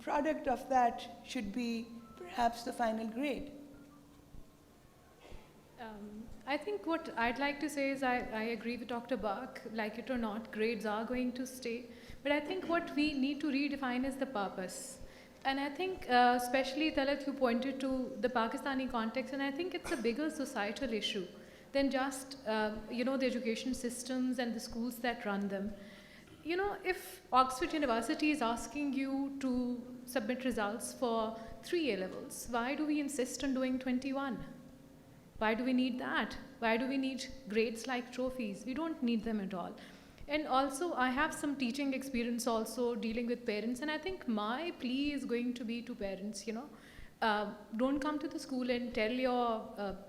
product of that should be perhaps the final grade. I think what I'd like to say is I agree with Dr. Bach, like it or not, grades are going to stay. But I think what we need to redefine is the purpose. And I think, especially Talat, you pointed to the Pakistani context, and I think it's a bigger societal issue than just, the education systems and the schools that run them. You know, if Oxford University is asking you to submit results for 3 A-levels, why do we insist on doing 21? Why do we need that? Why do we need grades like trophies? We don't need them at all. And also, I have some teaching experience also dealing with parents, and I think my plea is going to be to parents, don't come to the school and tell your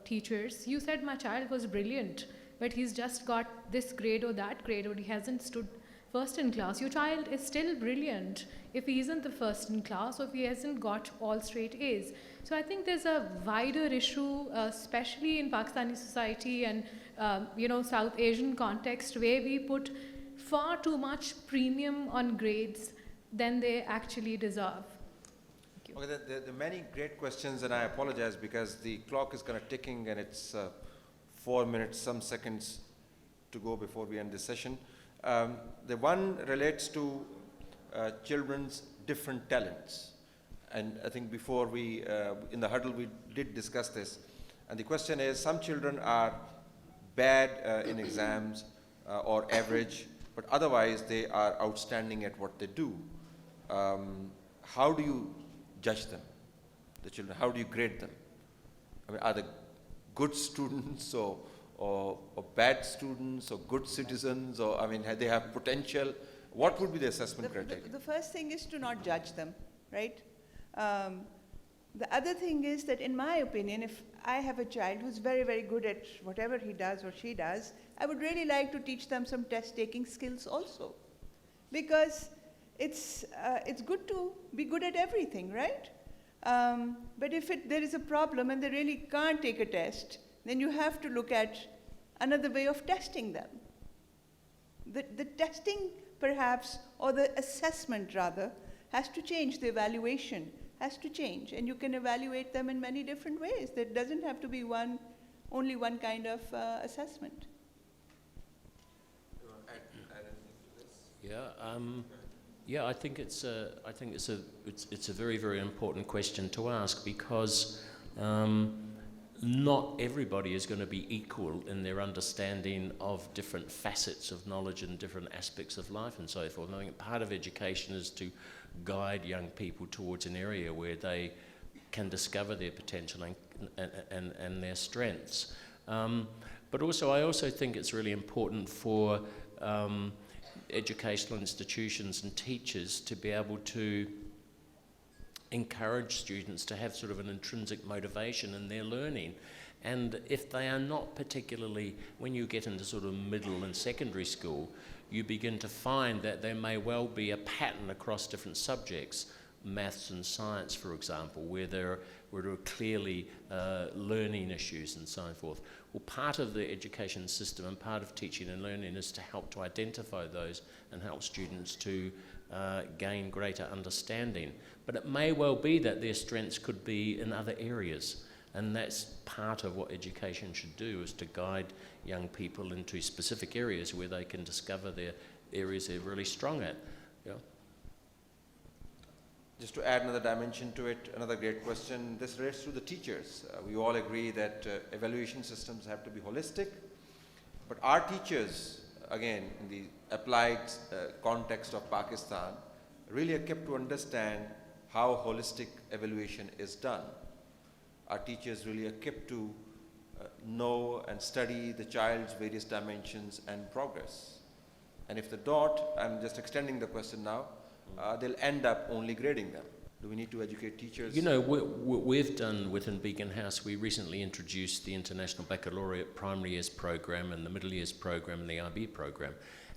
teachers, you said my child was brilliant, but he's just got this grade or that grade, or he hasn't stood first in class, your child is still brilliant if he isn't the first in class or if he hasn't got all straight A's. So I think there's a wider issue, especially in Pakistani society and South Asian context, where we put far too much premium on grades than they actually deserve. Thank you. Okay, there are many great questions, and I apologize because the clock is kind of ticking and it's 4 minutes, some seconds to go before we end this session. The one relates to children's different talents. And I think before we, in the huddle, we did discuss this. And the question is, some children are bad in exams or average, but otherwise they are outstanding at what they do. How do you judge them, the children? How do you grade them? I mean, are they good students or bad students or good citizens, or I mean, they have potential? What would be the assessment criteria? The first thing is to not judge them, right? The other thing is that, in my opinion, if I have a child who's very, very good at whatever he does or she does, I would really like to teach them some test-taking skills also. Because it's good to be good at everything, right? But if there is a problem and they really can't take a test, then you have to look at another way of testing them. The testing, perhaps, or the assessment rather, has to change. The evaluation has to change, and you can evaluate them in many different ways. There doesn't have to be only one kind of assessment. You want to add anything to this? Yeah, I think it's a very, very important question to ask, because not everybody is going to be equal in their understanding of different facets of knowledge and different aspects of life and so forth. And I think part of education is to guide young people towards an area where they can discover their potential and their strengths. But also, I also think it's really important for educational institutions and teachers to be able to encourage students to have sort of an intrinsic motivation in their learning. And if they are not particularly, when you get into sort of middle and secondary school, you begin to find that there may well be a pattern across different subjects, maths and science, for example, where there are clearly learning issues and so forth. Well, part of the education system and part of teaching and learning is to help to identify those and help students to gain greater understanding. But it may well be that their strengths could be in other areas, and that's part of what education should do, is to guide young people into specific areas where they can discover their areas they're really strong at. Yeah. Just to add another dimension to it, another great question, this relates to the teachers. We all agree that evaluation systems have to be holistic, but our teachers, again, in the applied context of Pakistan, really are kept to understand how holistic evaluation is done. Our teachers really are kept to know and study the child's various dimensions and progress. And if they don't, I'm just extending the question now, they'll end up only grading them. Do we need to educate teachers? You know, we've done within Beacon House, we recently introduced the International Baccalaureate Primary Years Program and the Middle Years Program and the IB Program.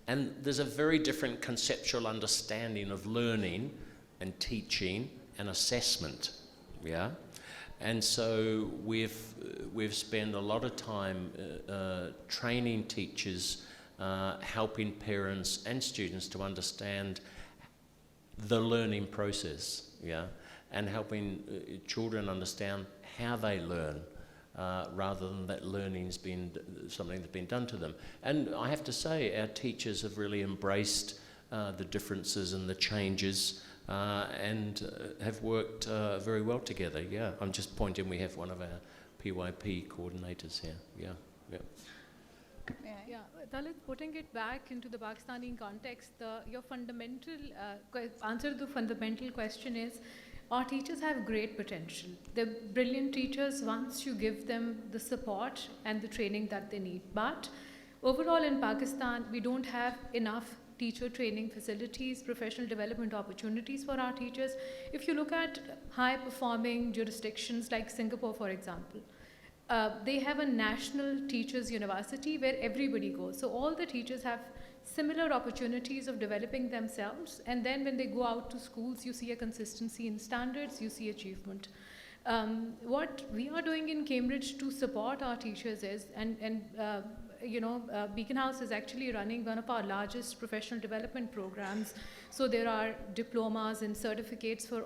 And there's a very different conceptual understanding of learning and teaching and assessment, yeah? And so we've spent a lot of time training teachers, helping parents and students to understand the learning process, yeah, and helping children understand how they learn, rather than that learning's been something that's been done to them. And I have to say, our teachers have really embraced the differences and the changes, and have worked very well together. Yeah, I'm just pointing. We have one of our PYP coordinators here. Yeah, yeah. Yeah, Dalit, putting it back into the Pakistani context, your fundamental answer to the fundamental question is, our teachers have great potential. They're brilliant teachers once you give them the support and the training that they need. But overall in Pakistan, we don't have enough teacher training facilities, professional development opportunities for our teachers. If you look at high-performing jurisdictions like Singapore, for example, they have a national teachers university where everybody goes. So all the teachers have similar opportunities of developing themselves, and then when they go out to schools, you see a consistency in standards, you see achievement. What we are doing in Cambridge to support our teachers is, Beacon House is actually running one of our largest professional development programs. So there are diplomas and certificates for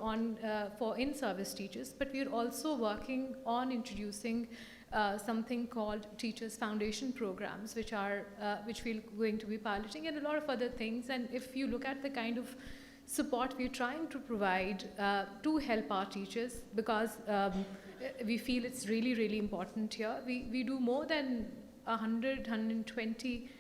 in-service teachers, but we're also working on introducing something called Teachers Foundation programs, which we're going to be piloting, and a lot of other things. And if you look at the kind of support we're trying to provide to help our teachers, because we feel it's really, really important here. We do more than 120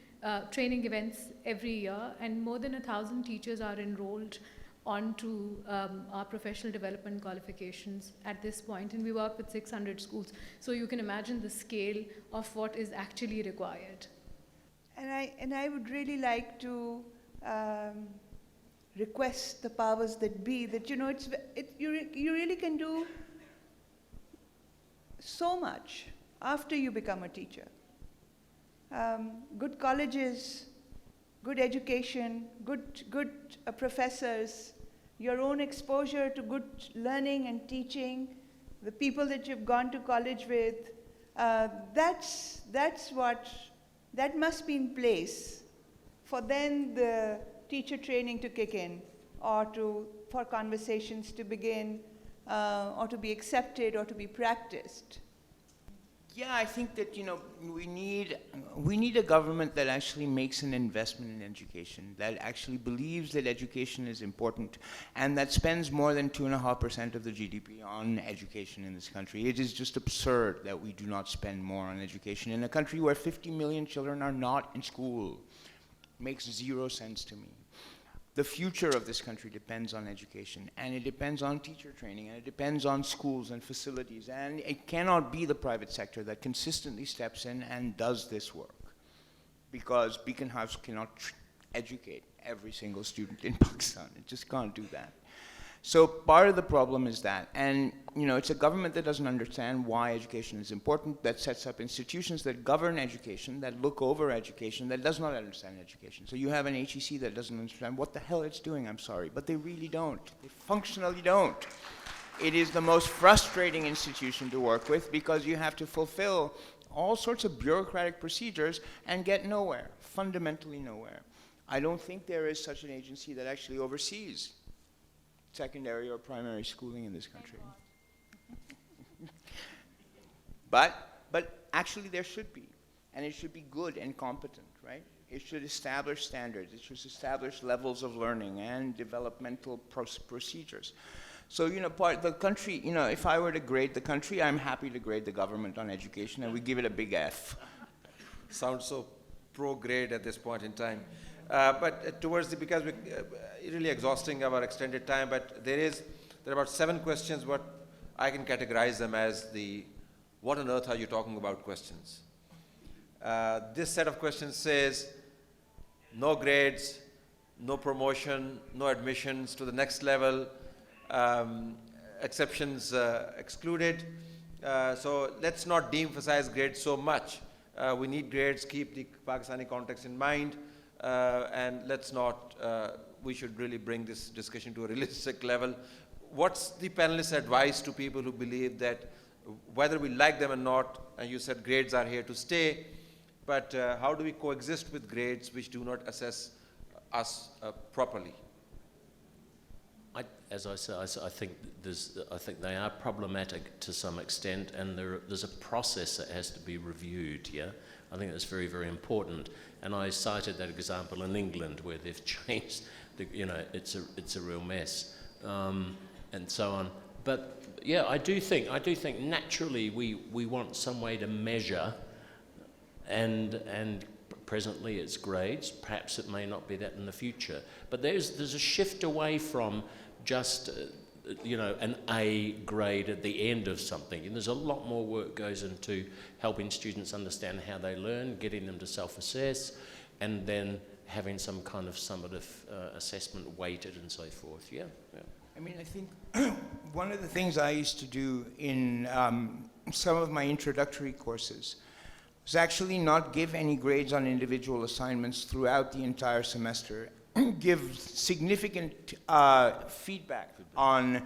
training events every year, and more than 1,000 teachers are enrolled onto our professional development qualifications at this point, and we work with 600 schools. So you can imagine the scale of what is actually required. And I would really like to request the powers that be that, you really can do so much after you become a teacher. Good colleges, good education, good professors, your own exposure to good learning and teaching, the people that you've gone to college with, that must be in place for then the teacher training to kick in, or for conversations to begin, or to be accepted or to be practiced. Yeah, I think that, we need a government that actually makes an investment in education, that actually believes that education is important, and that spends more than 2.5% of the GDP on education in this country. It is just absurd that we do not spend more on education in a country where 50 million children are not in school. It makes zero sense to me. The future of this country depends on education, and it depends on teacher training, and it depends on schools and facilities, and it cannot be the private sector that consistently steps in and does this work, because Beacon House cannot educate every single student in Pakistan. It just can't do that. So part of the problem is that, and it's a government that doesn't understand why education is important, that sets up institutions that govern education, that look over education, that does not understand education. So you have an HEC that doesn't understand what the hell it's doing, I'm sorry, but they really don't. They functionally don't. It is the most frustrating institution to work with, because you have to fulfill all sorts of bureaucratic procedures and get nowhere, fundamentally nowhere. I don't think there is such an agency that actually oversees secondary or primary schooling in this country. But actually there should be, and it should be good and competent, right? It should establish standards, it should establish levels of learning and developmental procedures. So, the country, if I were to grade the country, I'm happy to grade the government on education, and we give it a big F. Sounds so pro-grade at this point in time. But because we're really exhausting our extended time, but there are about 7 questions, what I can categorize them as what on earth are you talking about questions. This set of questions says, no grades, no promotion, no admissions to the next level, exceptions excluded. So let's not de-emphasize grades so much. We need grades, keep the Pakistani context in mind. And let's not, we should really bring this discussion to a realistic level. What's the panelist's advice to people who believe that whether we like them or not, and you said grades are here to stay, but how do we coexist with grades which do not assess us properly? As I said, I think they are problematic to some extent, and there's a process that has to be reviewed. Yeah, I think that's very, very important. And I cited that example in England where they've changed. It's a real mess, and so on. But yeah, I do think naturally we want some way to measure, and presently it's grades. Perhaps it may not be that in the future. But there's a shift away from just an A grade at the end of something. And there's a lot more work goes into helping students understand how they learn, getting them to self-assess, and then having some kind of summative assessment weighted and so forth. Yeah. I mean, I think one of the things I used to do in some of my introductory courses was actually not give any grades on individual assignments throughout the entire semester. Give significant feedback on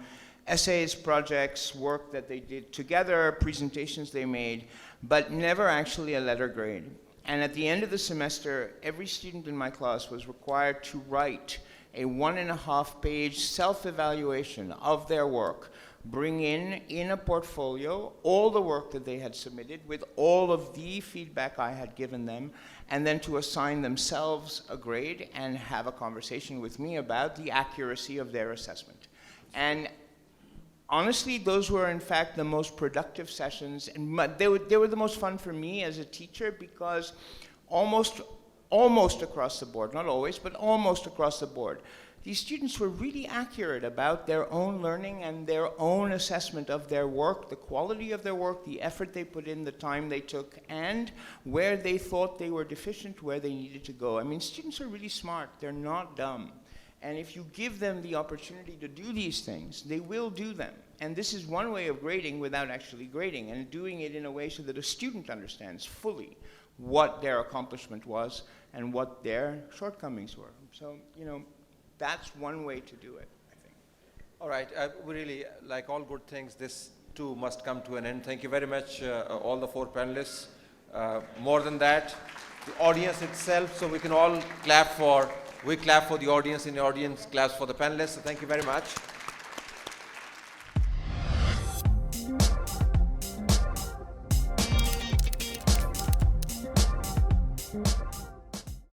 essays, projects, work that they did together, presentations they made, but never actually a letter grade. And at the end of the semester, every student in my class was required to write a 1.5-page self-evaluation of their work, bring in a portfolio all the work that they had submitted with all of the feedback I had given them, and then to assign themselves a grade and have a conversation with me about the accuracy of their assessment. And honestly, those were in fact the most productive sessions, and they were the most fun for me as a teacher, because almost across the board, not always, but almost across the board, these students were really accurate about their own learning and their own assessment of their work, the quality of their work, the effort they put in, the time they took, and where they thought they were deficient, where they needed to go. I mean, students are really smart. They're not dumb. And if you give them the opportunity to do these things, they will do them. And this is one way of grading without actually grading, and doing it in a way so that a student understands fully what their accomplishment was and what their shortcomings were. So, you know, that's one way to do it, I think. All right, we really, like all good things, this too must come to an end. Thank you very much, all the 4 panelists. More than that, the audience itself, so we can all clap for, we clap for the audience, and the audience claps for the panelists. So thank you very much.